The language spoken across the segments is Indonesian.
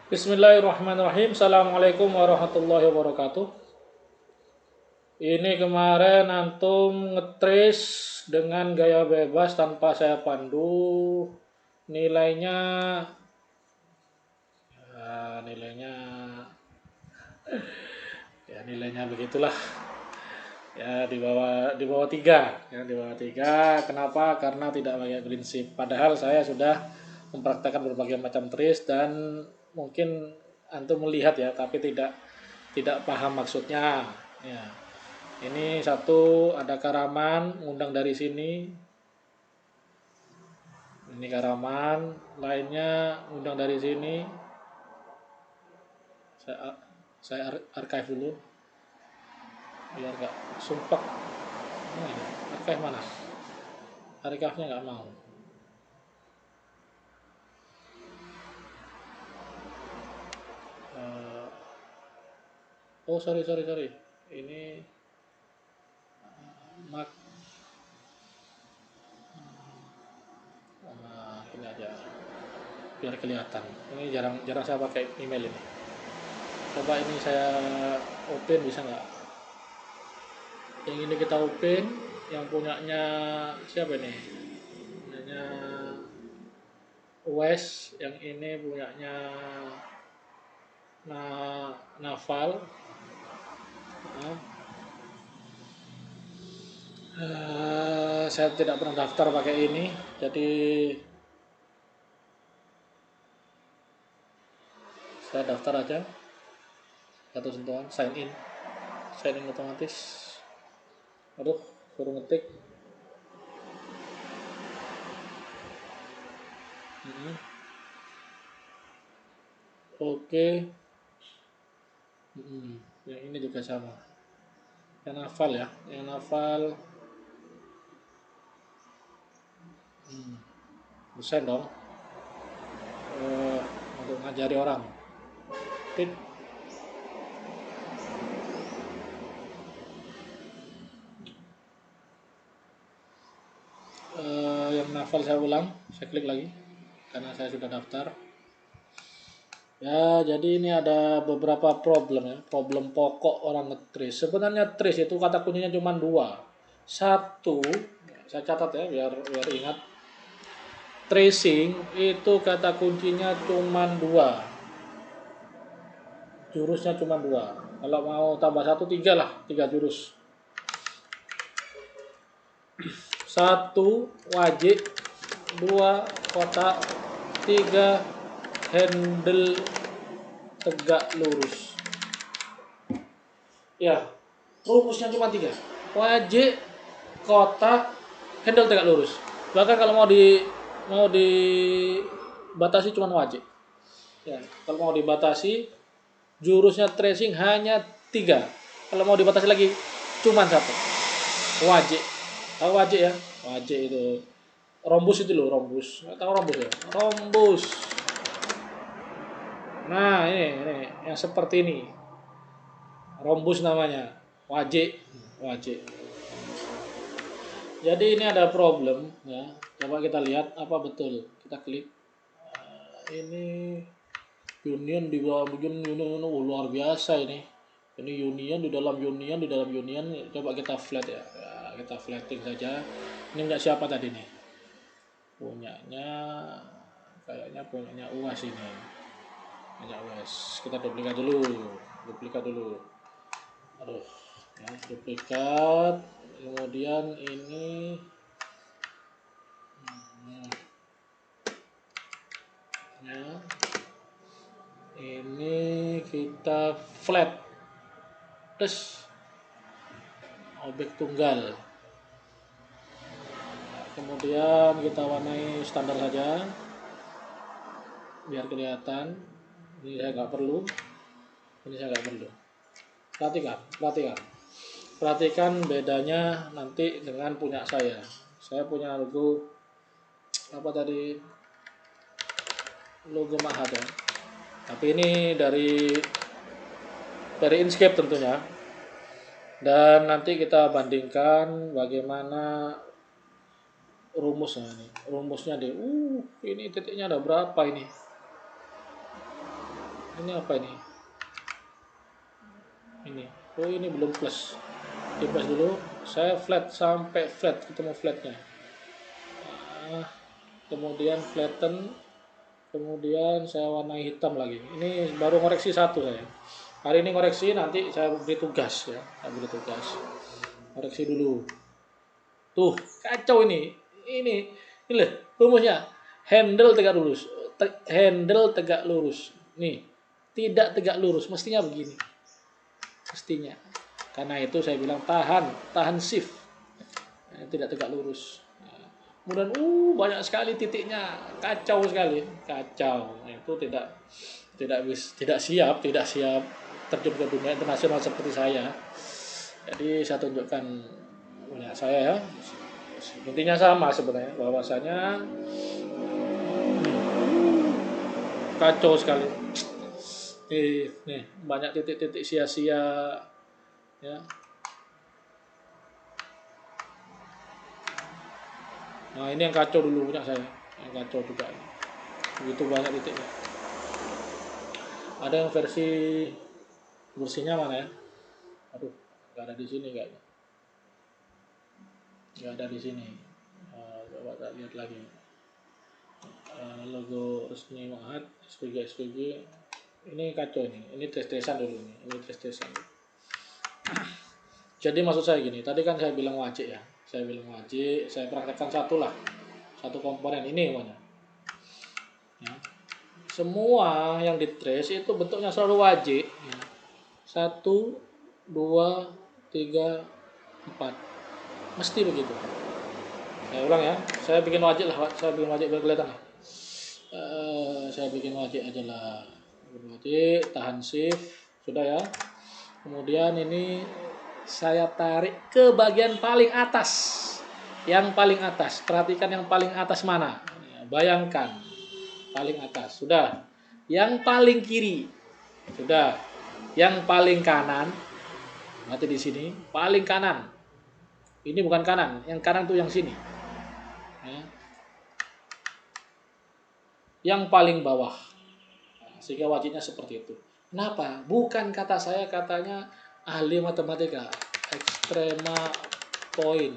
Bismillahirrahmanirrahim. Assalamualaikum warahmatullahi wabarakatuh. Ini kemarin antum ngetrace dengan gaya bebas tanpa saya pandu. Nilainya, nilainya, nilainya begitulah. Ya di bawah 3. Ya di bawah 3. Kenapa? Karena tidak pakai prinsip. Padahal saya sudah mempraktekkan berbagai macam trace dan mungkin antum melihat ya, tapi tidak paham maksudnya. Ya. Ini satu ada Karaman, undang dari sini. Ini Karaman, lainnya undang dari sini. Saya archive dulu biar gak sumpah. Ini archive mana? Archive-nya nggak mau. Oh sorry. Ini mak. Ini aja biar kelihatan. Ini jarang saya pakai email ini. Coba ini saya open, bisa nggak? Yang ini kita open, yang punyanya siapa ini? Punyanya Wes, yang ini punyanya Naval. Saya tidak pernah daftar pakai ini, jadi saya daftar aja. Satu sentuhan, sign in otomatis. Aduh, suruh ngetik. Oke. Yang ini juga sama. Yang Naval ya, yang Naval. Dosen dong. Untuk ngajari orang. Tip. Yang Naval saya ulang, saya klik lagi karena saya sudah daftar. Ya, jadi ini ada beberapa problem ya, problem pokok orang nge-trace. Sebenarnya trace itu kata kuncinya cuma 2. Satu, saya catat ya biar ingat. Tracing itu kata kuncinya cuma 2. Jurusnya cuma 2. Kalau mau tambah 1, 3 lah, 3 jurus. 1 wajib, 2 kotak, 3 handle tegak lurus. Ya, rumusnya cuma 3. Wajib, kotak, handle tegak lurus. Bahkan kalau mau dibatasi cuma wajib. Ya, kalau mau dibatasi jurusnya tracing hanya 3. Kalau mau dibatasi lagi cuma 1. Wajib. Tahu wajib ya? Wajib itu rombus itu loh, rombus. Tahu rombus ya? Rombus. Nah, ini yang seperti ini. Rombus namanya. Wajib. Jadi ini ada problem ya. Coba kita lihat apa betul. Kita klik. Ini union di bawah union, luar biasa ini. Ini union di dalam union. Coba kita flat ya. Kita flatting saja. Ini enggak siapa tadi nih? Kayaknya punyanya UAS ini. Punya UAS. Kita duplikat dulu. Aduh, ya, duplikat. Kemudian ini ya. Ini kita flat. Terus objek tunggal. Kemudian kita warnai standar saja biar kelihatan. Ini saya nggak perlu. Perhatikan bedanya nanti dengan punya saya. Saya punya logo apa tadi? Logo Mahad ya. Tapi ini dari Inkscape tentunya. Dan nanti kita bandingkan bagaimana rumusnya nih. Rumusnya deh. Ini titiknya ada berapa ini? Ini apa ini? Ini. Oh, ini belum plus. Di plus dulu. Saya flat sampai flat, ketemu flatnya. Kemudian flatten, kemudian saya warnai hitam lagi. Ini baru ngoreksi satu saya. Hari ini ngoreksi, nanti saya beri tugas ya. Saya beri tugas. Koreksi dulu. Tuh, kacau ini. Ini loh, rumusnya. Handle tegak lurus. Handle tegak lurus. Nih, tidak tegak lurus. Mestinya begini. Mestinya. Karena itu saya bilang tahan shift. Tidak tegak lurus. Kemudian banyak sekali titiknya, kacau sekali, kacau. Itu tidak siap terjun ke dunia internasional seperti saya. Jadi saya tunjukkan punya saya ya. Intinya sama sebenarnya, bahwasanya kacau sekali. Nih banyak titik-titik sia-sia ya. Nah, ini yang kacau dulu punya saya. Yang kacau juga. Begitu banyak titiknya. Ada yang versinya mana ya? Aduh, nggak ada di sini kayaknya. Nggak ada di sini. Coba kita lihat lagi. Logo resmi Mahat, SPG. Ini kacau ini. Ini tes-tesan dulu nih. Ini tes-tesan. Jadi maksud saya gini. Tadi kan saya bilang wajib ya. Saya praktekkan satu komponen ini namanya. Ya. Semua yang di trace itu bentuknya selalu wajib. Ya. 1, 2, 3, 4. Mesti begitu. Saya ulang ya. Saya bikin wajib biar kelihatan ya. Saya bikin wajib aja lah. Wajib, tahan shift, sudah ya. Kemudian ini saya tarik ke bagian paling atas. Yang paling atas. Perhatikan yang paling atas mana. Ya, bayangkan. Paling atas. Sudah. Yang paling kiri. Sudah. Yang paling kanan. Nanti di sini. Paling kanan. Ini bukan kanan. Yang kanan tuh yang sini. Ya. Yang paling bawah. Sehingga wajibnya seperti itu. Kenapa? Bukan kata saya, katanya ahli matematika, ekstrema point.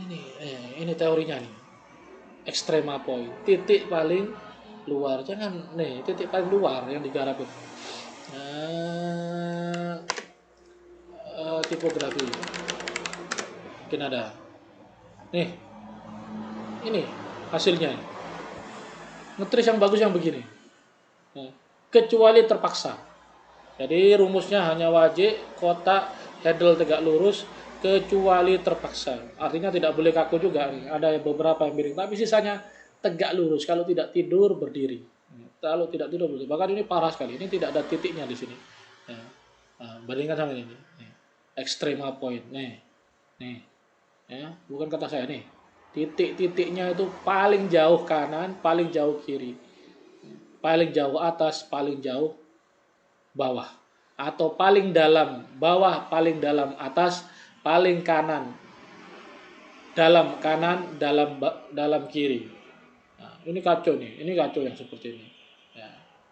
Ini teorinya nih. Ekstrema point, titik paling luar. Jangan nih, titik paling luar yang digarapin. Tipografi. Mungkin ada. Nih. Ini hasilnya. Ngetris yang bagus yang begini. Kecuali terpaksa. Jadi rumusnya hanya wajib, kotak, handle tegak lurus, kecuali terpaksa. Artinya tidak boleh kaku juga. Ada beberapa yang miring, tapi sisanya tegak lurus. Kalau tidak tidur berdiri. Kalau tidak tidur berdiri. Bahkan ini parah sekali. Ini tidak ada titiknya di sini. Bandingkan sama ini. Extrema point. Nih. Ya, bukan kata saya nih. Titik-titiknya itu paling jauh kanan, paling jauh kiri. Paling jauh atas, paling jauh bawah, atau paling dalam bawah, paling dalam atas, paling kanan, dalam kiri. Nah, ini kacau nih, ini kacau yang seperti ini. Ya,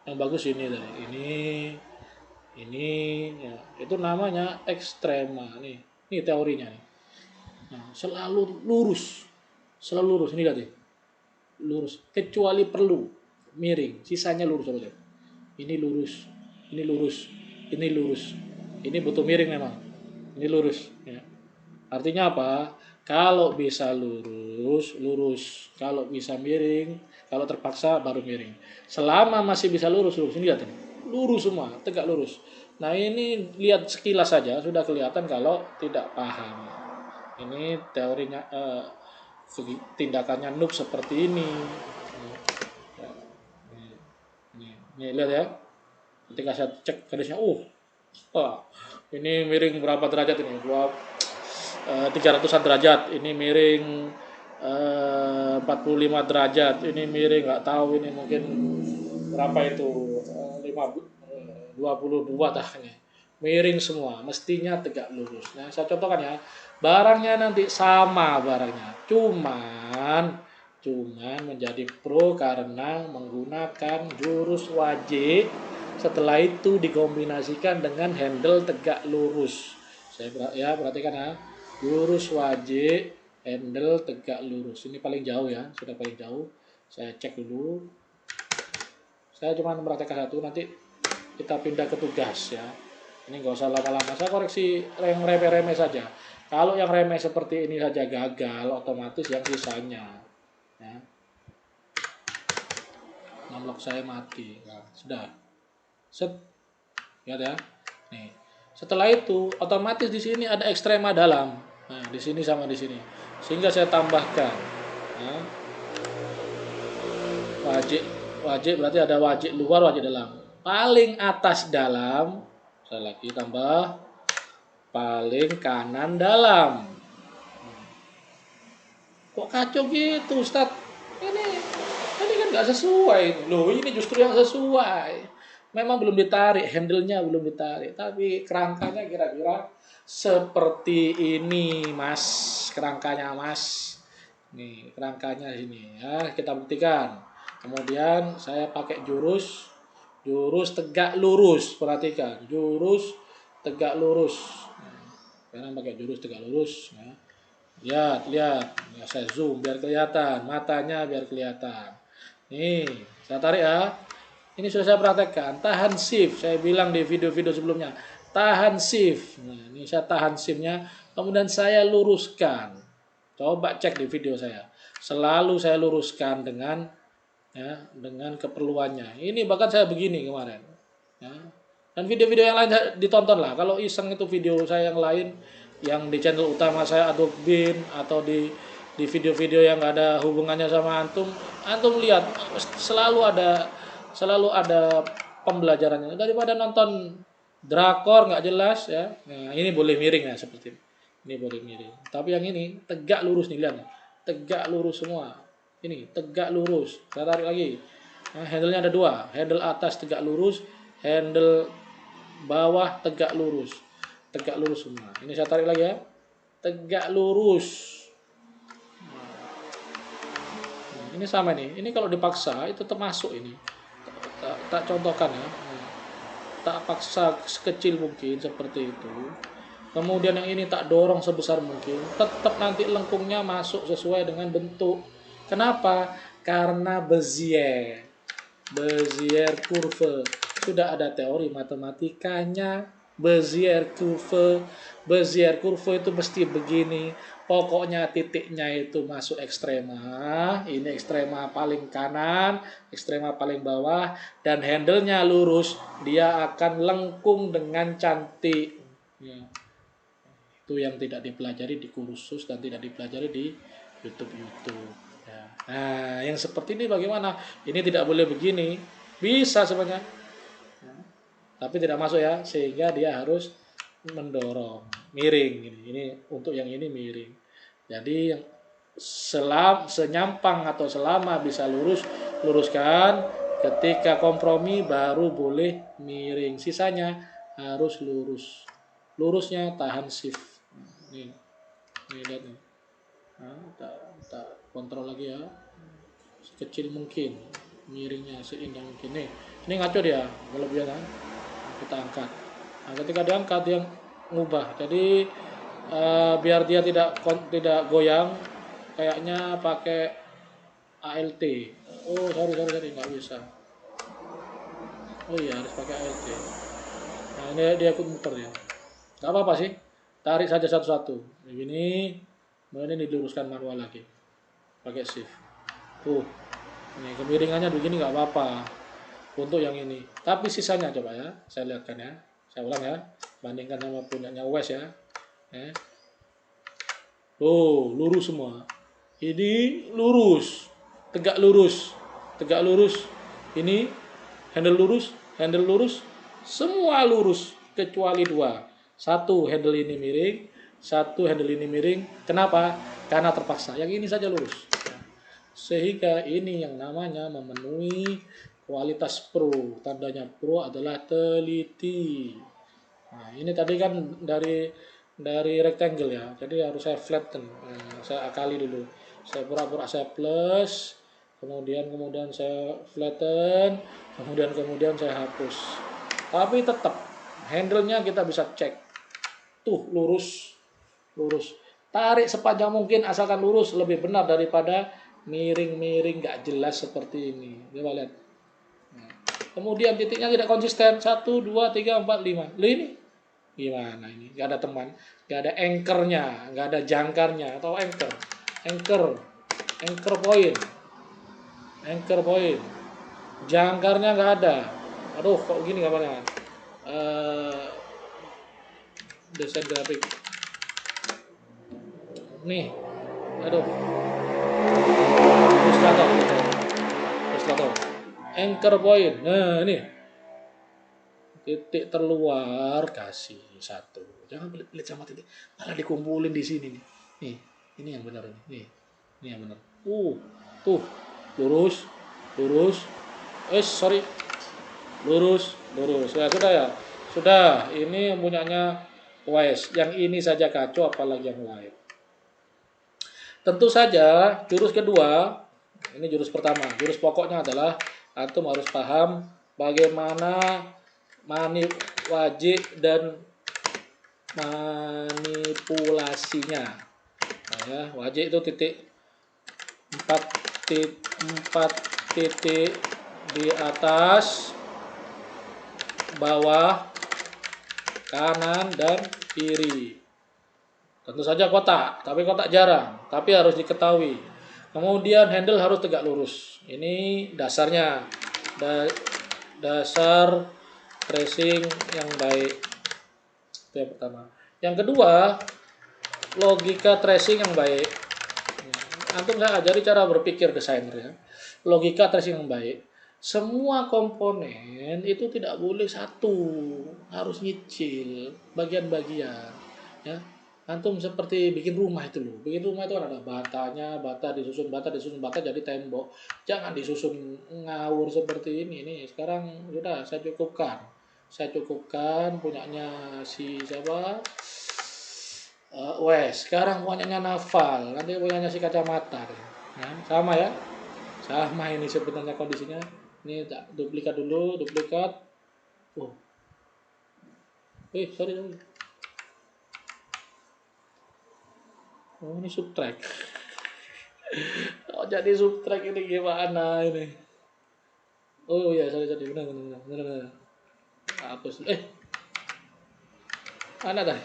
yang bagus ini tadi, ini, ya, itu namanya ekstrema nih, ini teorinya nih. Nah, selalu lurus ini tadi, lurus, kecuali perlu miring, sisanya lurus saja. Ini lurus. Ini butuh miring memang. Ini lurus. Ya. Artinya apa? Kalau bisa lurus. Kalau bisa miring, kalau terpaksa baru miring. Selama masih bisa lurus. Ini lihat ini. Lurus semua, tegak lurus. Nah ini lihat sekilas saja sudah kelihatan kalau tidak paham. Ini teorinya, tindakannya noob seperti ini. Nih lihat ya. Ketika saya cek garisnya, ini miring berapa derajat ini? 300-an derajat. Ini miring 45 derajat. Ini miring nggak tahu ini mungkin berapa itu, 22 dah ini. Miring semua, mestinya tegak lurus. Nah, saya contohkan ya. Barangnya nanti sama barangnya. Cuman Cuman menjadi pro karena menggunakan jurus wajib. Setelah itu dikombinasikan dengan handle tegak lurus. Ya perhatikan ya. Jurus wajib, handle tegak lurus. Ini paling jauh ya, sudah paling jauh. Saya cek dulu. Saya cuma mempraktekkan satu, nanti kita pindah ke tugas ya. Ini nggak usah lama-lama. Saya koreksi yang remeh-remeh saja. Kalau yang remeh seperti ini saja gagal, otomatis yang sisanya. Ya. Numlock saya mati. Nah, sudah. Set. Lihat ya. Nih. Setelah itu otomatis di sini ada ekstrema dalam. Nah, di sini sama di sini. Sehingga saya tambahkan. Nah, wajib berarti ada wajib luar, wajib dalam. Paling atas dalam. Saya lagi tambah paling kanan dalam. Kok kacau gitu, Ustadz? Ini kan nggak sesuai. Loh, ini justru yang sesuai. Memang belum ditarik, handle-nya belum ditarik. Tapi kerangkanya kira-kira seperti ini, Mas. Kerangkanya, Mas. Nih, kerangkanya sini. Ya, kita buktikan. Kemudian saya pakai jurus tegak lurus. Perhatikan, jurus tegak lurus. Sekarang pakai jurus tegak lurus. Ya. Lihat. Ya, saya zoom biar kelihatan. Matanya biar kelihatan. Nih, saya tarik ya. Ini sudah saya praktekkan. Tahan shift. Saya bilang di video-video sebelumnya. Tahan shift. Nah, ini saya tahan shiftnya. Kemudian saya luruskan. Coba cek di video saya. Selalu saya luruskan dengan keperluannya. Ini bahkan saya begini kemarin. Ya. Dan video-video yang lain ditonton lah. Kalau iseng itu video saya yang lain, yang di channel utama saya Adobe Bin, atau di video-video yang nggak ada hubungannya sama antum lihat selalu ada pembelajarannya. Daripada nonton drakor nggak jelas ya. Nah, ini boleh miring ya seperti ini. Ini boleh miring. Tapi yang ini tegak lurus nih, lihat. Tegak lurus semua. Ini tegak lurus. Saya tarik lagi. Nah, handle-nya ada dua. Handle atas tegak lurus, handle bawah tegak lurus. Tegak lurus semua. Ini saya tarik lagi ya. Tegak lurus. Nah, ini sama nih. Ini kalau dipaksa itu termasuk ini. Tak contohkan ya. Tak paksa sekecil mungkin seperti itu. Kemudian yang ini tak dorong sebesar mungkin. Tetap nanti lengkungnya masuk sesuai dengan bentuk. Kenapa? Karena Bezier curve. Sudah ada teori matematikanya. Bezier curve itu mesti begini. Pokoknya titiknya itu masuk ekstrema. Ini ekstrema paling kanan, ekstrema paling bawah, dan handle-nya lurus. Dia akan lengkung dengan cantik. Ya. Itu yang tidak dipelajari di kursus dan tidak dipelajari di YouTube. Ya. Nah, yang seperti ini bagaimana? Ini tidak boleh begini. Bisa sebenarnya. Ya. Tapi tidak masuk ya, sehingga dia harus mendorong miring ini untuk yang ini miring. Jadi yang senyampang atau selama bisa luruskan. Ketika kompromi baru boleh miring. Sisanya harus lurus. Lurusnya tahan shift. Nih lihat nih. Nah, kita kontrol lagi ya. Sekecil mungkin miringnya, seindah mungkin. Ini ngaco dia kelebihannya. Kita angkat. Nah, ketika diangkat dia ngubah. Jadi biar dia tidak goyang, kayaknya pakai ALT. Oh sorry nggak bisa. Oh iya harus pakai ALT. Nah ini dia ikut muter ya. Nggak apa-apa sih, tarik saja satu-satu. Begini, kemudian diluruskan manual lagi, pakai shift. Ini kemiringannya begini nggak apa-apa untuk yang ini. Tapi sisanya coba ya, saya lihatkan ya. Saya ulang ya, bandingkan sama punyanya Wes ya. Lurus semua. Ini lurus, tegak lurus. Ini handle lurus, semua lurus kecuali dua. Satu handle ini miring, satu handle ini miring. Kenapa? Karena terpaksa. Yang ini saja lurus. Sehingga ini yang namanya memenuhi kualitas pro. Tandanya pro adalah teliti. Nah, ini tadi kan dari rectangle ya. Jadi harus saya flatten. Saya akali dulu. Saya pura-pura saya plus, kemudian saya flatten, kemudian saya hapus. Tapi tetap handle-nya kita bisa cek. Tuh lurus. Tarik sepanjang mungkin asalkan lurus, lebih benar daripada miring-miring nggak jelas seperti ini. Coba lihat. Kemudian titiknya tidak konsisten. 1, 2, 3, 4, 5. Ini gimana ini? Gak ada teman, gak ada anchor-nya, gak ada jangkarnya atau anchor point, jangkarnya gak ada. Aduh, kok gini kabarnya? Desain grafik. Nih, aduh. Ilustrator. Anchor point. Nah, ini titik terluar kasih 1. Jangan pelit-pelit sama titik, malah dikumpulin di sini nih. Nih, ini yang benar nih. Ini yang benar. Tuh, lurus. Sorry. Lurus. Ya sudah ya. Sudah, ini punyanya Wise. Yang ini saja kacau, apalagi yang lain. Tentu saja jurus kedua, ini jurus pertama. Jurus pokoknya adalah antum harus paham bagaimana wajib dan manipulasinya. Nah, ya, wajib itu titik 4 titik di atas, bawah, kanan dan kiri. Tentu saja kotak, tapi kotak jarang, tapi harus diketahui. Kemudian handle harus tegak lurus. Ini dasarnya. Dasar tracing yang baik. Itu yang pertama. Yang kedua, logika tracing yang baik. Antum saya ajari cara berpikir desainer ya. Logika tracing yang baik. Semua komponen itu tidak boleh satu, harus nyicil bagian-bagian. Ya, antum seperti bikin rumah itu loh. Bikin rumah itu ada bata disusun bata jadi tembok. Jangan disusun ngawur seperti ini. Nih, sekarang sudah saya cukupkan punyanya si siapa? Sekarang punyanya Naval, nanti punyanya si Kacamata. Ya, sama ya. Sama ini sebenarnya kondisinya. Ini tak duplikat dulu. Sorry. Oh, ini subtract. Oh, jadi subtract ini gimana ini? Oh ya, sorry. Benar. Hapus. Mana dah?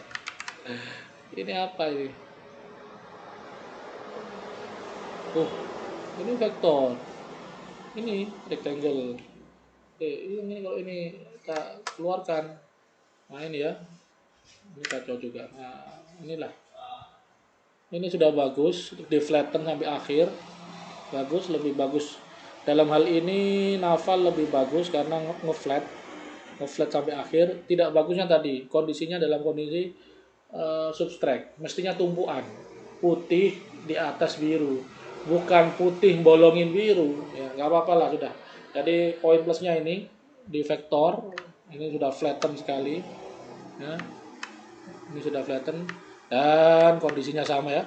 Ini apa ini? Oh, ini vektor. Ini rectangle. Ini kalau ini kita keluarkan. Nah, ini ya. Ini kacau juga. Nah, inilah. Ini sudah bagus, di flatten sampai akhir. Bagus, lebih bagus. Dalam hal ini Naval lebih bagus karena ngeflat sampai akhir. Tidak bagusnya tadi, kondisinya dalam kondisi subtract. Mestinya tumpuan. Putih di atas biru. Bukan putih bolongin biru. Ya, nggak apa-apa lah sudah. Jadi poin plusnya ini di vektor. Ini sudah flatten sekali. Ya. Ini sudah flatten. Dan kondisinya sama ya.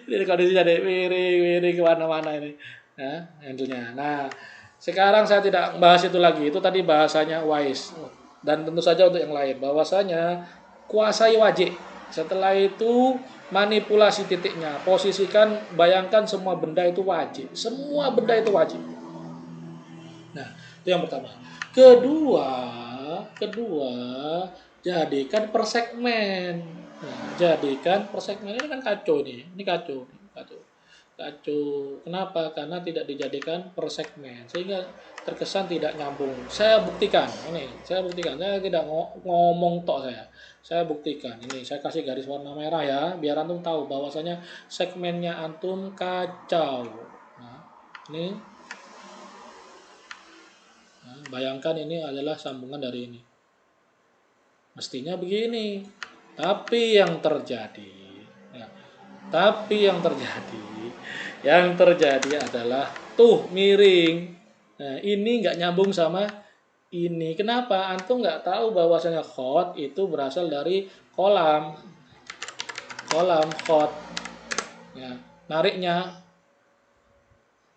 Ini kondisinya deh miring kemana-mana ini. Nah, handle-nya. Nah, sekarang saya tidak bahas itu lagi. Itu tadi bahasanya Wise. Dan tentu saja untuk yang lain. Bahwasanya kuasai wajib. Setelah itu manipulasi titiknya. Posisikan, bayangkan semua benda itu wajib. Semua benda itu wajib. Nah, itu yang pertama. Kedua, jadikan per segmen. Nah, jadikan per segmen. Ini kan kacau nih. Ini kacau. Kenapa? Karena tidak dijadikan per segmen. Sehingga terkesan tidak nyambung. Saya buktikan. Saya tidak ngomong tok saya. Saya buktikan. Ini saya kasih garis warna merah ya, biar antum tahu bahwasanya segmennya antum kacau. Nah, ini. Nah, bayangkan ini adalah sambungan dari ini. Mestinya begini. Tapi yang terjadi adalah tuh miring. Nah, ini nggak nyambung sama ini. Kenapa? Antum nggak tahu bahwasanya khot itu berasal dari kolam khot. Ya, nariknya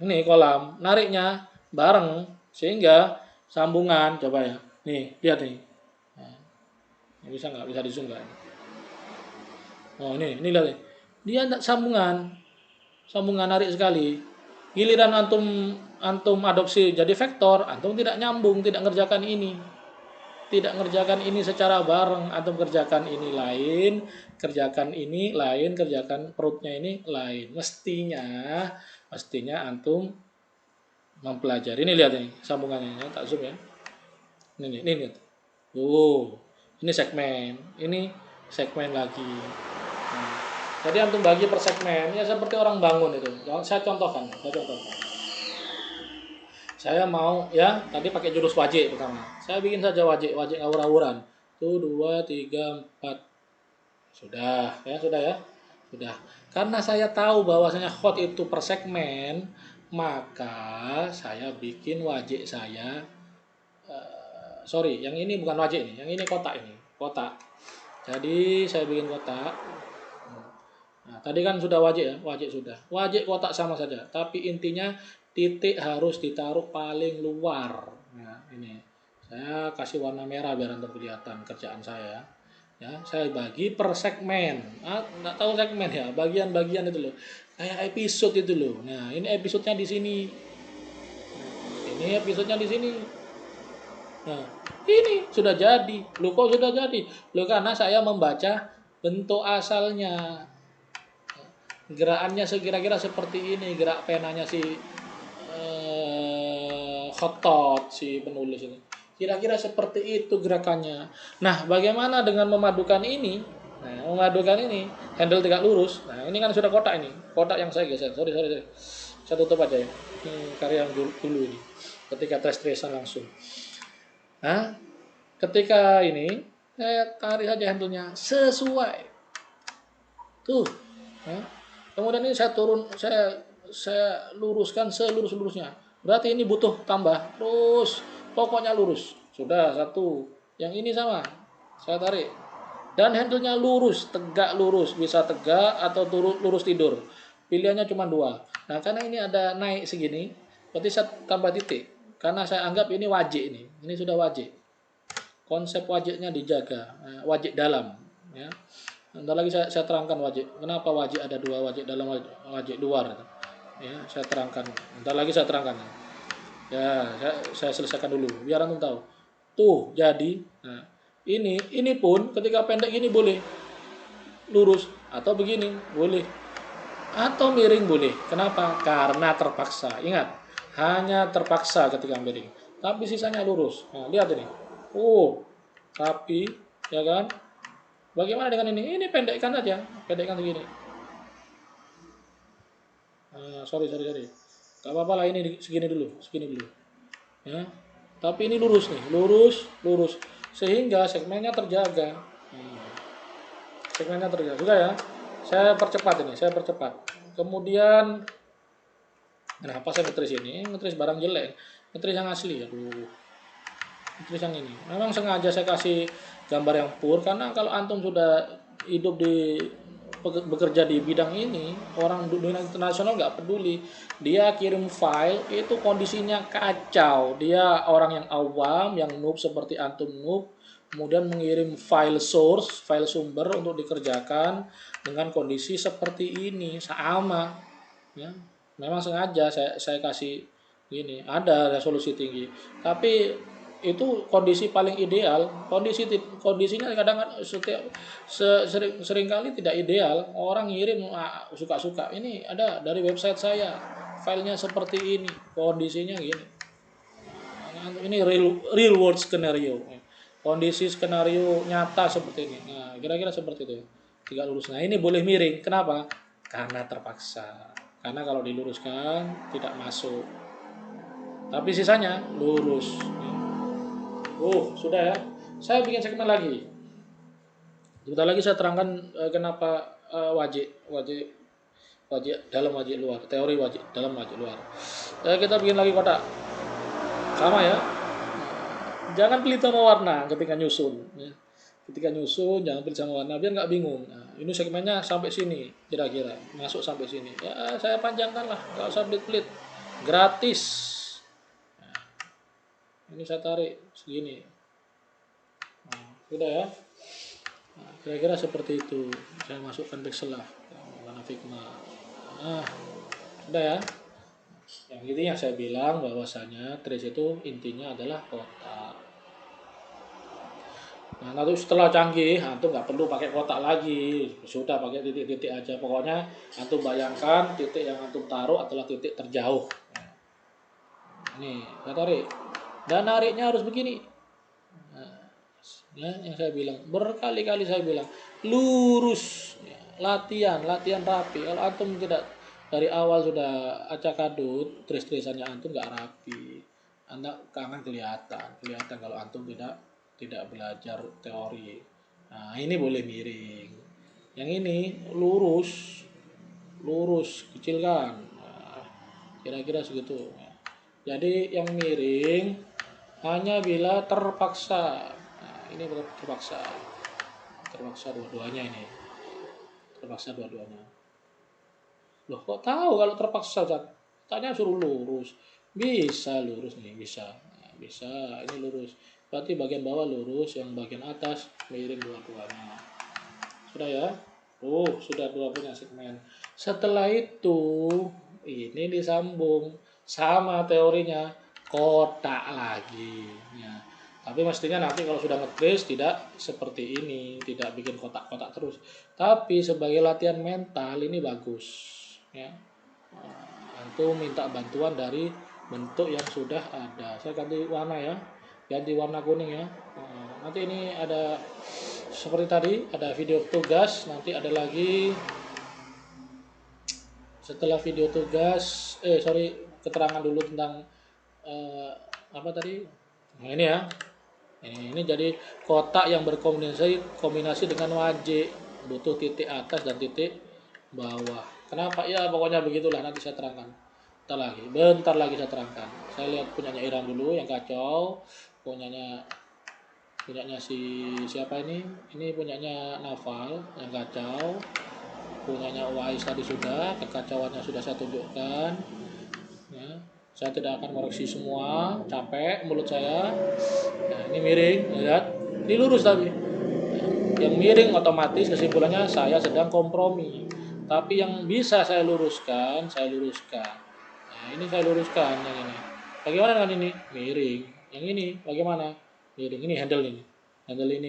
ini kolam, nariknya bareng sehingga sambungan. Coba ya, nih lihat nih. Nah, bisa di zoom nggak? Oh ini lihat nih. Dia sambungan narik sekali. Giliran antum adopsi jadi vektor, antum tidak nyambung, tidak ngerjakan ini. Tidak ngerjakan ini secara bareng, antum kerjakan ini lain, kerjakan ini lain, kerjakan perutnya ini lain. Mestinya antum mempelajari. Ini lihat nih sambungannya, ya, tak zoom ya. Ini lihat. Ini segmen lagi. Nah, jadi antum bagi per segmen, ya seperti orang bangun itu. Saya contohkan. Saya mau ya tadi pakai jurus wajik pertama. Saya bikin saja wajik awur-awuran. 2, 3, 4. Sudah ya. Sudah. Karena saya tahu bahwasanya hot itu per segmen, maka saya bikin wajik saya sorry, yang ini bukan wajik nih, yang ini kotak ini. Kotak. Jadi saya bikin kotak. Nah, tadi kan sudah wajik ya, wajik sudah. Wajik kotak sama saja, tapi intinya titik harus ditaruh paling luar. Nah, ini saya kasih warna merah biar nanti kelihatan kerjaan saya. Ya, saya bagi per segmen. Nggak tahu segmen ya, bagian-bagian itu loh. Kayak episode itu loh. Nah, ini episodenya di sini. Ini episodenya di sini. Nah, ini sudah jadi. Loh kok sudah jadi? Loh karena saya membaca bentuk asalnya. Gerakannya sekira-kira seperti ini, gerak penanya si Khotot si penulis ini. Kira-kira seperti itu gerakannya. Nah, bagaimana dengan memadukan ini? Nah, handle tegak lurus. Nah, ini kan sudah kotak ini. Kotak yang saya geser. Sorry. Saya tutup aja ya. Ini karya yang dulu ini. Ketika trace-tracean langsung. Nah, ketika ini saya tarik saja handle-nya sesuai. Tuh. Nah, kemudian ini saya luruskan selurus-lurusnya. Berarti ini butuh tambah. Terus pokoknya lurus. Sudah satu. Yang ini sama. Saya tarik. Dan handle-nya lurus, tegak lurus, bisa tegak atau lurus tidur. Pilihannya cuma 2. Nah, karena ini ada naik segini, berarti saya tambah titik. Karena saya anggap ini wajik ini. Ini sudah wajik. Konsep wajiknya dijaga. Wajik dalam, ya. Nanti lagi saya terangkan wajik. Kenapa wajik ada 2, wajik dalam, wajik luar. Ya, saya terangkan. Nanti lagi saya terangkan. Ya, saya selesaikan dulu biar antum tahu. Tuh, jadi nah, ini pun ketika pendek gini boleh. Lurus atau begini boleh. Atau miring boleh. Kenapa? Karena terpaksa. Ingat, hanya terpaksa ketika miring. Tapi sisanya lurus. Nah, lihat ini. Rapi, ya kan? Bagaimana dengan ini? Ini pendekkan aja, pendekkan segini. Sorry. Gak apa-apa lah, ini segini dulu. Ya. Tapi ini lurus nih, lurus. Sehingga segmennya terjaga. Segmennya terjaga. Sudah ya. Saya percepat. Kemudian, kenapa saya ngetris ini? Ngetris barang jelek. Ngetris yang asli. Aduh. Ngetris yang ini. Memang sengaja saya kasih gambar yang pur karena kalau antum sudah hidup bekerja di bidang ini, orang dunia internasional nggak peduli, dia kirim file itu kondisinya kacau, dia orang yang awam, yang noob seperti antum noob, kemudian mengirim file source, file sumber untuk dikerjakan dengan kondisi seperti ini, sama, ya. Memang sengaja saya kasih gini, ada resolusi tinggi, tapi itu kondisi paling ideal. Kondisinya kadang-kadang sering kali tidak ideal. Orang ngirim suka-suka. Ini ada dari website saya, filenya seperti ini, kondisinya gini. Ini real world skenario. Kondisi skenario nyata seperti ini. Nah, kira-kira seperti itu. Tidak lurus. Nah, ini boleh miring. Kenapa? Karena terpaksa. Karena kalau diluruskan tidak masuk. Tapi sisanya lurus. Sudah ya. Saya bikin segmen lagi. Sebentar lagi saya terangkan kenapa wajik dalam, wajik luar. Teori wajik dalam, wajik luar. Kita bikin lagi kotak. Sama ya. Jangan pilih tono warna ketika nyusun. Ya. Ketika nyusun jangan pelit sama warna biar nggak bingung. Nah, ini segmennya sampai sini kira-kira masuk sampai sini. Ya saya panjangkan lah, nggak usah pelit-pelit. Gratis. Nah, ini saya tarik segini. Nah, sudah ya. Nah, kira-kira seperti itu. Saya masukkan pixel lah, warna Figma. Nah, sudah ya. Yang intinya saya bilang bahwasanya trace itu intinya adalah kotak. Nah, nanti setelah canggih, antum nggak perlu pakai kotak lagi, sudah pakai titik-titik aja. Pokoknya antum bayangkan titik yang antum taruh adalah titik terjauh. Nih, saya tarik. Dan nariknya harus begini. Nah, ya, yang saya bilang berkali-kali saya bilang lurus, ya, latihan rapi. Kalau antum tidak dari awal sudah acak adut, tris-trisannya antum nggak rapi, anda akan kelihatan kalau antum tidak belajar teori. Nah, ini boleh miring. Yang ini lurus, kecilkan. Nah, kira-kira segitu. Jadi yang miring hanya bila terpaksa. Nah, ini terpaksa dua-duanya ini. Terpaksa dua-duanya. Loh, kok tahu kalau terpaksa? Tanya suruh lurus. Bisa lurus nih, bisa. Nah, bisa, ini lurus. Berarti bagian bawah lurus, yang bagian atas miring dua-duanya. Sudah ya? Sudah dua punya segmen. Setelah itu, ini disambung sama teorinya kotak lagi. Ya. Tapi mestinya nanti kalau sudah nge-trace tidak seperti ini, tidak bikin kotak-kotak terus. Tapi sebagai latihan mental ini bagus. Ya. Antum minta bantuan dari bentuk yang sudah ada. Saya ganti warna ya, ganti warna kuning ya. Nanti ini ada seperti tadi, ada video tugas, nanti ada lagi setelah video tugas, keterangan dulu tentang apa tadi? Nah, ini ya. Ini jadi kotak yang kombinasi dengan wajik, butuh titik atas dan titik bawah. Kenapa? Ya pokoknya begitulah, nanti saya terangkan. Bentar lagi saya terangkan. Saya lihat punyanya Iran dulu yang kacau, punyanya siapa ini? Ini punyanya Naval yang kacau, punyanya Uwais tadi sudah, kekacauannya sudah saya tunjukkan. Ya, saya tidak akan koreksi semua, capek mulut saya. Nah, ini miring, lihat, ini lurus tapi. Yang miring otomatis kesimpulannya saya sedang kompromi. Tapi yang bisa saya luruskan, saya luruskan. Nah, ini saya luruskan yang ini. Bagaimana dengan ini? Miring. Yang ini bagaimana? Miring. Ini handle ini. Handle ini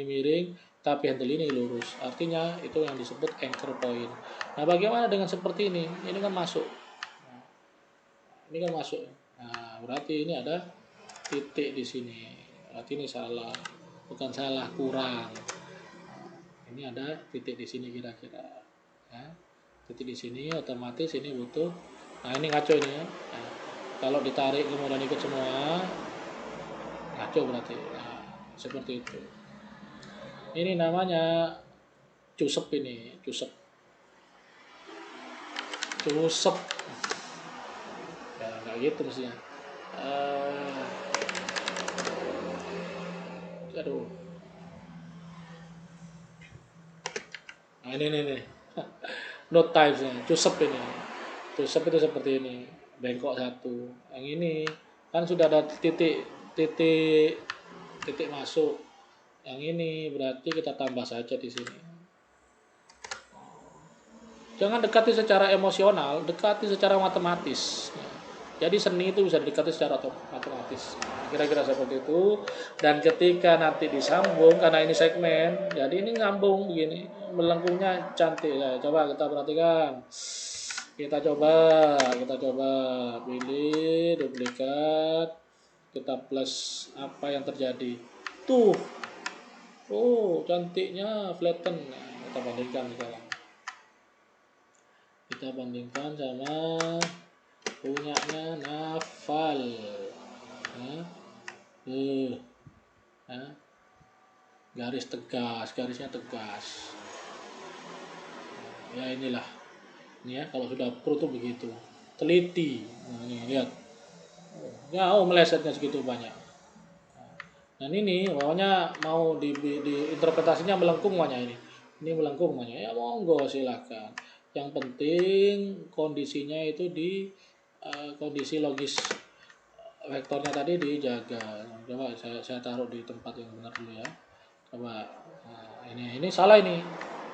miring, tapi handle ini lurus. Artinya itu yang disebut anchor point. Nah, bagaimana dengan seperti ini? Ini kan masuk. Nah, ini kan masuk. Nah, berarti ini ada titik di sini. Berarti ini salah. Bukan salah, kurang. Ini ada titik di sini kira-kira. Ya. Titik di sini otomatis ini butuh. Nah, ini ngaco ini ya. Nah, kalau ditarik kemudian ikut semua, ngaco berarti. Nah, seperti itu. Ini namanya cusep ini, cusep. Ya nggak gitu mestinya. Aduh. Nah, ini. Note types nya, cusep ini. Cusep itu seperti ini, bengkok satu. Yang ini kan sudah ada titik masuk. Yang ini berarti kita tambah saja di sini. Jangan dekati secara emosional, dekati secara matematis. Jadi seni itu bisa didekati secara matematis. Kira-kira seperti itu. Dan ketika nanti disambung, karena ini segmen, jadi ini nyambung begini, melengkungnya cantik. Ya, coba kita perhatikan. Kita coba pilih duplikat, kita plus apa yang terjadi. Tuh, cantiknya flatten. Nah, kita bandingkan sekarang. Kita bandingkan sama punyanya Naval. Garisnya tegas. Ya inilah. Ini ya, kalau sudah pro tuh begitu. Teliti. Nah, ini lihat. Ya, melesetnya segitu banyak. Dan ini pokoknya mau di interpretasinya melengkung makanya ini. Ini melengkung makanya ya monggo silakan. Yang penting kondisinya itu di kondisi logis vektornya tadi dijaga. Coba saya taruh di tempat yang benar dulu ya. Coba ini salah ini.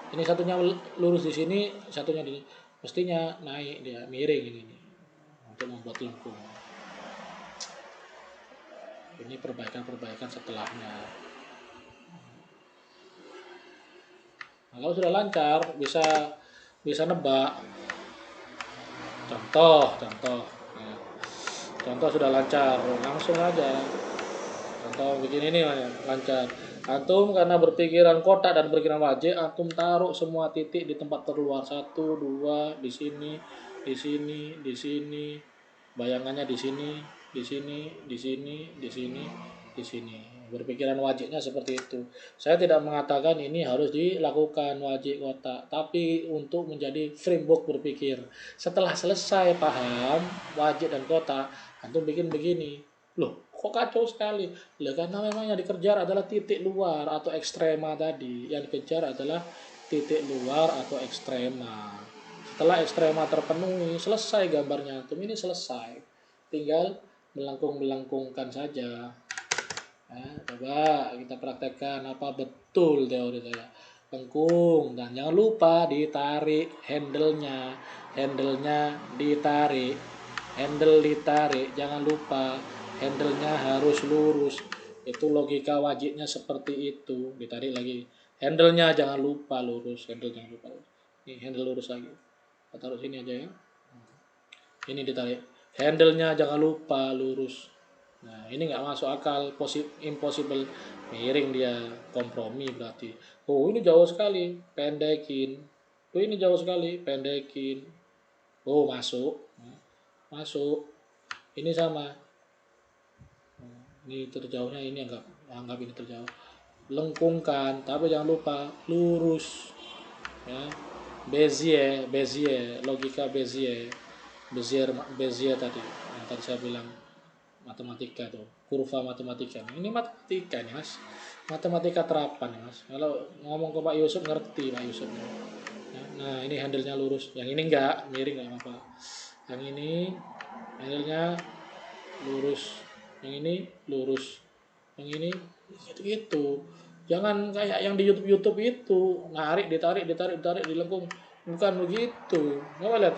Ini satunya lurus di sini, satunya di mestinya naik dia miring ini untuk membuat lengkung. Ini perbaikan setelahnya. Nah, kalau sudah lancar bisa nebak. Contoh. Nah, contoh sudah lancar, langsung aja. Contoh begini nih lancar. Antum karena berpikiran kotak dan berpikiran wajib, antum taruh semua titik di tempat terluar. 1, 2, di sini, di sini, di sini. Bayangannya di sini, di sini, di sini, di sini, di sini. Berpikiran wajibnya seperti itu. Saya tidak mengatakan ini harus dilakukan wajib kotak, tapi untuk menjadi framework berpikir. Setelah selesai paham wajib dan kotak, antum bikin begini. Loh, kok kacau sekali? Lah karena memang yang dikejar adalah titik luar atau ekstrema tadi. Yang dikejar adalah titik luar atau ekstrema. Setelah ekstrema terpenuhi, selesai gambarnya. Antum ini selesai. Tinggal melengkung-melengkungkan saja. Nah, coba kita praktekkan apa betul teori saya. Lengkung dan jangan lupa ditarik handle-nya. Handle-nya ditarik. Handle ditarik, jangan lupa handle-nya harus lurus. Itu logika wajibnya seperti itu. Ditarik lagi. Handle-nya jangan lupa lurus, handle jangan lupa lurus. Ini handle lurus lagi. Kita taruh sini aja ya. Ini ditarik. Handle-nya jangan lupa lurus. Nah, ini nggak masuk akal, impossible. Miring dia, kompromi berarti. Oh, ini jauh sekali, pendekin. Oh, ini jauh sekali, pendekin. Oh, masuk. Masuk. Ini sama. Ini terjauhnya ini anggap ini terjauh. Lengkungkan, tapi jangan lupa lurus. Ya. Bezier, logika Bezier tadi. Yang tadi saya bilang matematika tuh, kurva matematika. Ini matematika nih mas, matematika terapan nih mas. Kalau ngomong ke Pak Yusuf ngerti Pak Yusuf. Nah ini handle-nya lurus, yang ini enggak miring nggak apa-apa. Yang ini handle-nya lurus, yang ini lurus, yang ini gitu. Jangan kayak yang di YouTube itu ditarik dilengkung, bukan begitu. Coba lihat,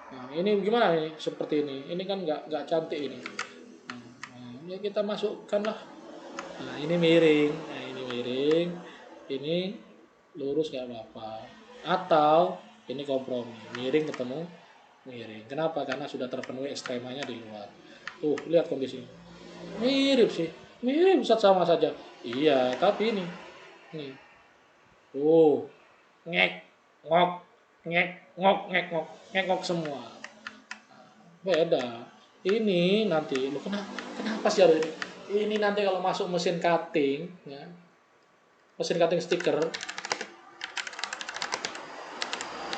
nah ini gimana nih seperti ini kan nggak cantik ini. Nah, ya kita masukkan lah. Nah ini miring, ini lurus nggak apa-apa. Atau ini kompromi, miring ketemu miring. Kenapa? Karena sudah terpenuhi ekstremanya di luar. Tuh lihat kondisinya, mirip sih, mirip sama saja. Iya, tapi ini, tuh ngek ngok ngek ngok semua. Beda. Ini nanti lu kenapa sih harus ini nanti kalau masuk mesin cutting ya. Mesin cutting stiker.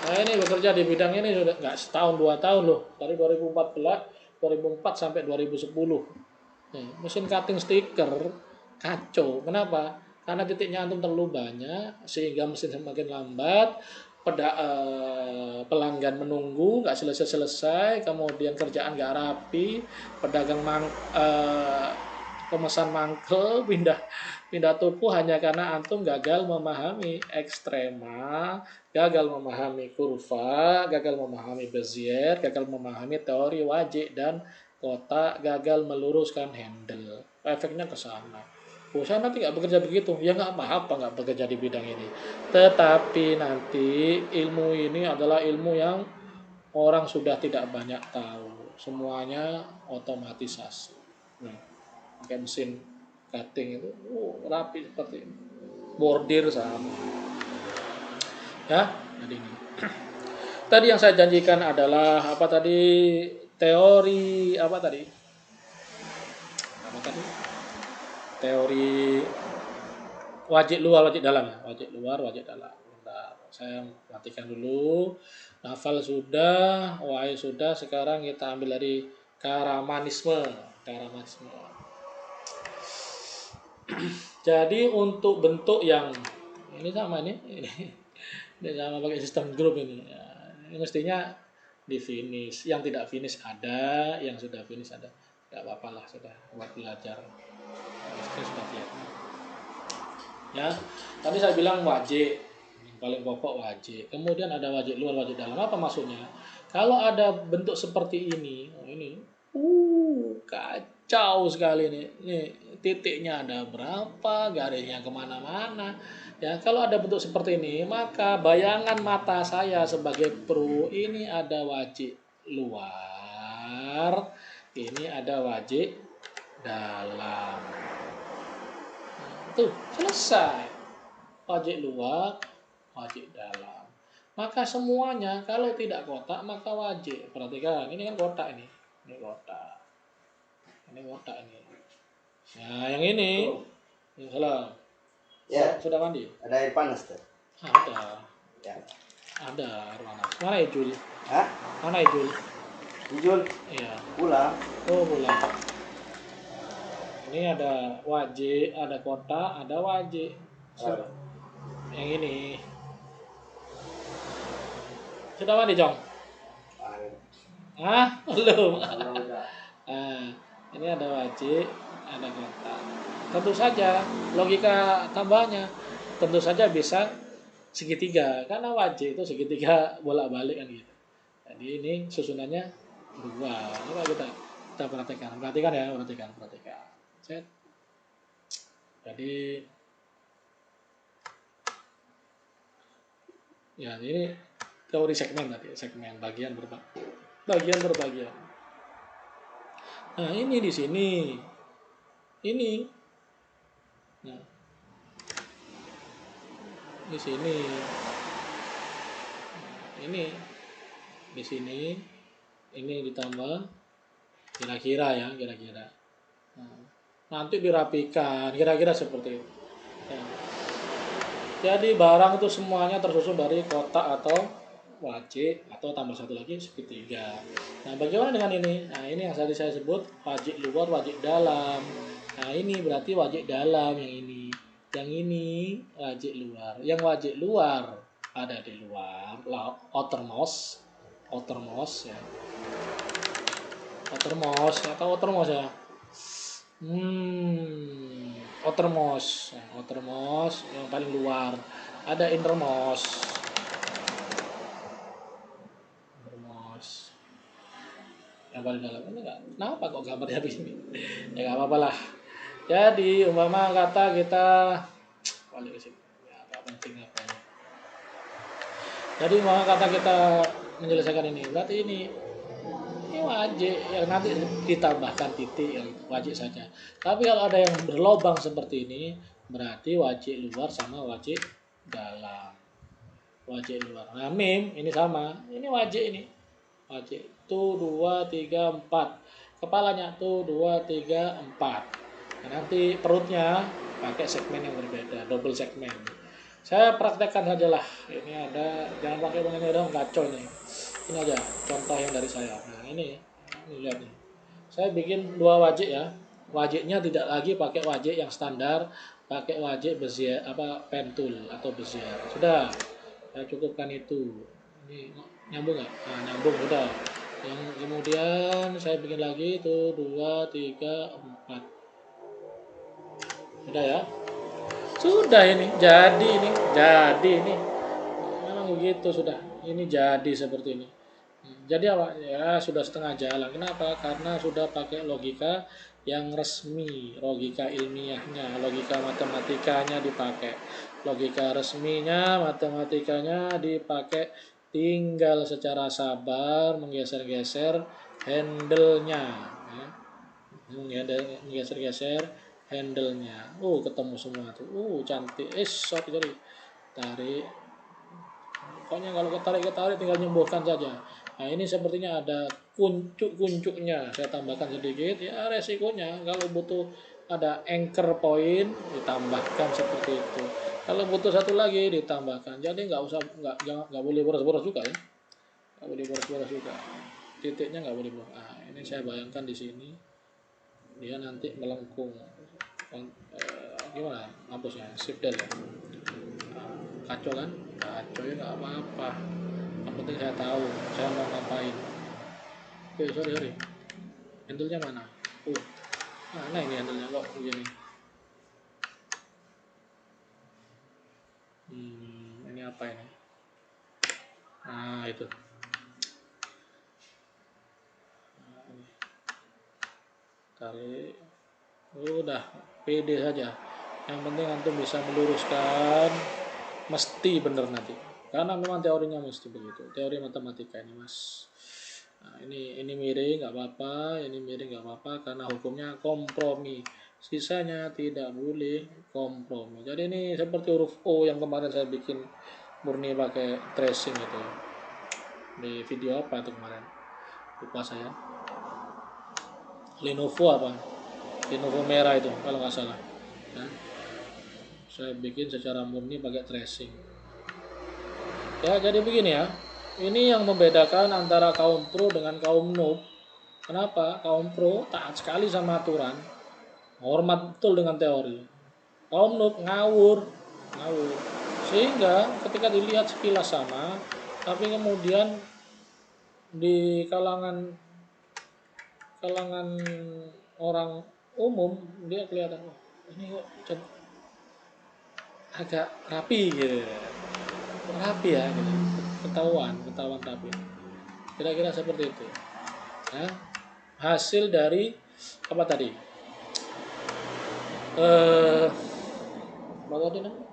Nah, ini bekerja di bidang ini sudah nggak setahun 2 tahun loh. Dari 2004 sampai 2010. Mesin cutting stiker kacau. Kenapa? Karena titiknya antum terlalu banyak sehingga mesin semakin lambat. Pelanggan menunggu nggak selesai, kemudian kerjaan nggak rapi, pedagang pemesan mangkel pindah tubuh hanya karena antum gagal memahami ekstrema, gagal memahami kurva, gagal memahami Bezier, gagal memahami teori wajik dan kotak, gagal meluruskan handle. Efeknya ke sana. Saya nanti nggak bekerja begitu, ya nggak apa-apa nggak bekerja di bidang ini. Tetapi nanti ilmu ini adalah ilmu yang orang sudah tidak banyak tahu. Semuanya otomatisasi. Pakai mesin cutting itu, rapi seperti ini. Bordir sama. Ya, jadi ini. Tadi yang saya janjikan adalah apa tadi? Teori apa tadi? Teori wajib luar wajib dalam ya, wajib luar wajib dalam. Bentar, saya matikan dulu. Nafal sudah, wahai sudah. Sekarang kita ambil dari karamanisme. Jadi untuk bentuk yang ini sama ini sama pakai sistem grup ini. Ya, ini mestinya di finish. Yang tidak finish ada, yang sudah finish ada. Gak apa-apa lah sudah buat belajar. Ini sudah lihat. Ya, tadi saya bilang wajib, yang paling pokok wajib. Kemudian ada wajib luar, wajib dalam. Apa maksudnya? Kalau ada bentuk seperti ini, kacau sekali nih. Nih titiknya ada berapa, garisnya kemana-mana. Ya, kalau ada bentuk seperti ini, maka bayangan mata saya sebagai pro ini ada wajib luar, ini ada wajib dalam. Tuh, selesai. Wajib luar, wajib dalam. Maka semuanya kalau tidak kotak maka wajib. Perhatikan, ini kan kotak ini. Ini kotak. Ini kotak ini. Nah, yang ini. Yang salah. Ya. Sudah mandi? Ada air panas tuh. Ada. Ya. Ada air panas. Mana Ijul? Hah? Mana Ijul? Ijul? Iya. Pulang. Oh, pulang. Ini ada wajib, ada kotak, ada wajib. Yang ini. Sudah mandi, Jong? Hah? Belum. Nah, ini ada wajib, ada kotak. Tentu saja logika tambahnya tentu saja bisa segitiga karena wajib itu segitiga bolak-balik kan gitu. Jadi ini susunannya dua. Coba kita perhatikan ya, perhatikan. Set. Jadi ya ini teori segmen tadi, segmen bagian berbagian. Nah, ini di sini. Ini. Nah. Di sini. Ini di sini. Ini ditambah kira-kira. Nah, nanti dirapikan kira-kira seperti itu. Ya. Jadi barang itu semuanya tersusun dari kotak atau wajib atau tambah satu lagi segitiga. Nah, bagaimana dengan ini? Nah, ini yang tadi saya sebut wajib luar, wajib dalam. Nah, ini berarti wajib dalam yang ini. Yang ini wajib luar. Yang wajib luar ada di luar, outermost ya. Outermost ya. Outermost yang paling luar. Ada innermost yang paling dalam. Ini enggak, kenapa kok gambarnya begini? Ya enggak apa-apa lah. Jadi umpama kata kita balik ke sini. Ya enggak penting apanya. Jadi umpama kata kita menyelesaikan ini, berarti ini wajib yang nanti ditambahkan titik yang wajib saja. Tapi kalau ada yang berlobang seperti ini, berarti wajib luar sama wajib dalam. Wajib luar. Nah, mim ini sama. Ini wajib ini. Wajib. Tuh 2 3 4. Kepalanya tuh 2 3 4. Nah, nanti perutnya pakai segmen yang berbeda, double segmen. Saya praktekkan sajalah. Ini ada, jangan pakai begini dong, kacau nih. Ini aja contoh yang dari saya. Nah, ini lihat nih. Saya bikin dua wajik ya. Wajiknya tidak lagi pakai wajik yang standar, pakai wajik bezier pentul atau bezier. Sudah. Saya cukupkan itu. Ini nyambung nggak? Nah, nyambung sudah. Yang kemudian saya bikin lagi itu 2 3 4. Sudah ya. Sudah ini. Jadi ini. Memang begitu sudah. Ini jadi seperti ini. Jadi apa? Ya sudah setengah jalan. Kenapa? Karena sudah pakai logika yang resmi, logika ilmiahnya, logika matematikanya dipakai. Logika resminya, matematikanya dipakai. Tinggal secara sabar menggeser-geser handle-nya. Ya. Menggeser-geser handle-nya. Ketemu semua tuh. Cantik. Sorry. Tarik. Pokoknya kalau ketarik tinggal nyembuhkan saja. Nah, ini sepertinya ada kuncuk-kuncuknya. Saya tambahkan sedikit. Ya resikonya kalau butuh ada anchor point ditambahkan seperti itu. Kalau butuh satu lagi ditambahkan. Jadi nggak boleh boros-boros juga ya. Nggak boleh boros-boros juga. Titiknya nggak boleh boros. Nah, ini saya bayangkan di sini dia nanti melengkung. gimana hapusnya? Shift del ya. Kacau kan? Kacau ya nggak apa-apa. Yang penting saya tahu saya mau ngapain. Oke, sorry. Handle-nya mana? Mana ini handle-nya kok begini? Ini apa ini? Nah, itu. Tarik. Udah, pede saja. Yang penting antum bisa meluruskan, mesti bener nanti. Karena memang teorinya mesti begitu. Teori matematika ini, Mas. Nah, ini miring nggak apa-apa, ini miring nggak apa-apa karena hukumnya kompromi. Sisanya tidak boleh kompromi. Jadi ini seperti huruf O yang kemarin saya bikin murni pakai tracing itu. Di video apa itu kemarin? Lupa saya. Lenovo apa? Lenovo merah itu kalau nggak salah. Ya. Saya bikin secara murni pakai tracing. Ya, jadi begini ya. Ini yang membedakan antara kaum pro dengan kaum noob. Kenapa? Kaum pro taat sekali sama aturan, hormat betul dengan teori. Kaum noob ngawur. Sehingga ketika dilihat sekilas sama, tapi kemudian di kalangan orang umum dia kelihatan, oh, ini kok agak rapi gitu. Rapi ya gitu. Ketahuan rapi. Kira-kira seperti itu. Ya, hasil dari apa tadi? Apa tadi namanya?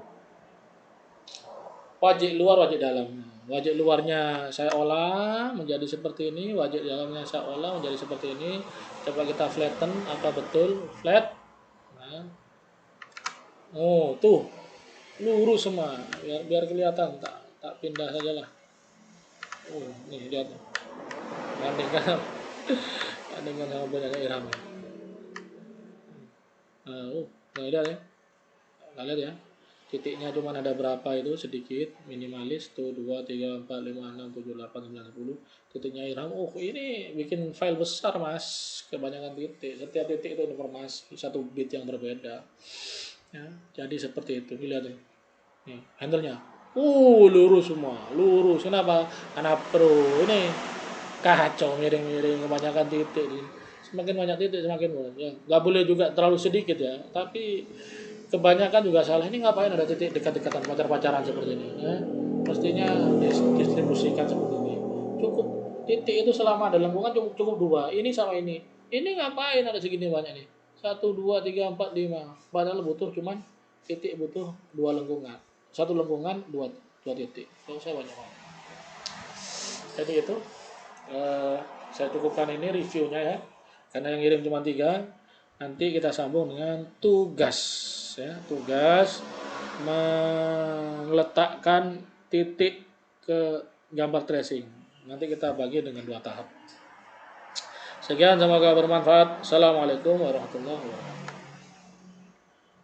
Wajik luar, wajik dalam. Wajik luarnya saya olah menjadi seperti ini, wajik dalamnya saya olah menjadi seperti ini. Coba kita flatten, apa betul flat? Nah. Oh, tuh. Lurus semua, biar kelihatan, tak pindah saja lah. Oh, nih lihat. Bandingkan sama banyaknya Irham. Nah, lihat ya. Lihat ya. Titiknya cuma ada berapa itu sedikit, minimalis tuh 2 3 4 5 6 7 8 9 10. Titiknya Irham. Oh, ini bikin file besar, Mas. Kebanyakan titik. Setiap titik itu informasi 1 bit yang berbeda. Ya, jadi seperti itu. Lihat nih. Nih, handle-nya. Lurus semua. Lurus. Kenapa? Karena pro ini kacau, miring-miring, kebanyakan titik. Semakin banyak titik semakin mulus. Ya, nggak boleh juga terlalu sedikit ya. Tapi kebanyakan juga salah. Ini ngapain ada titik dekat-dekatan pacar-pacaran seperti ini? Ya, mestinya distribusikan seperti ini. Cukup titik itu selama ada lengkungan cukup 2. Ini sama ini. Ini ngapain ada segini banyak nih? 1 2 3 4 5. Padahal butuh cuman titik butuh 2 lengkungan. 1 lengkungan 2 titik. Kalau saya banyak banget. Jadi itu saya cukupkan ini reviewnya ya. Karena yang ngirim cuma 3. Nanti kita sambung dengan tugas ya. Tugas meletakkan titik ke gambar tracing. Nanti kita bagi dengan 2 tahap. Sekian, semoga bermanfaat. Assalamualaikum warahmatullahi wabarakatuh.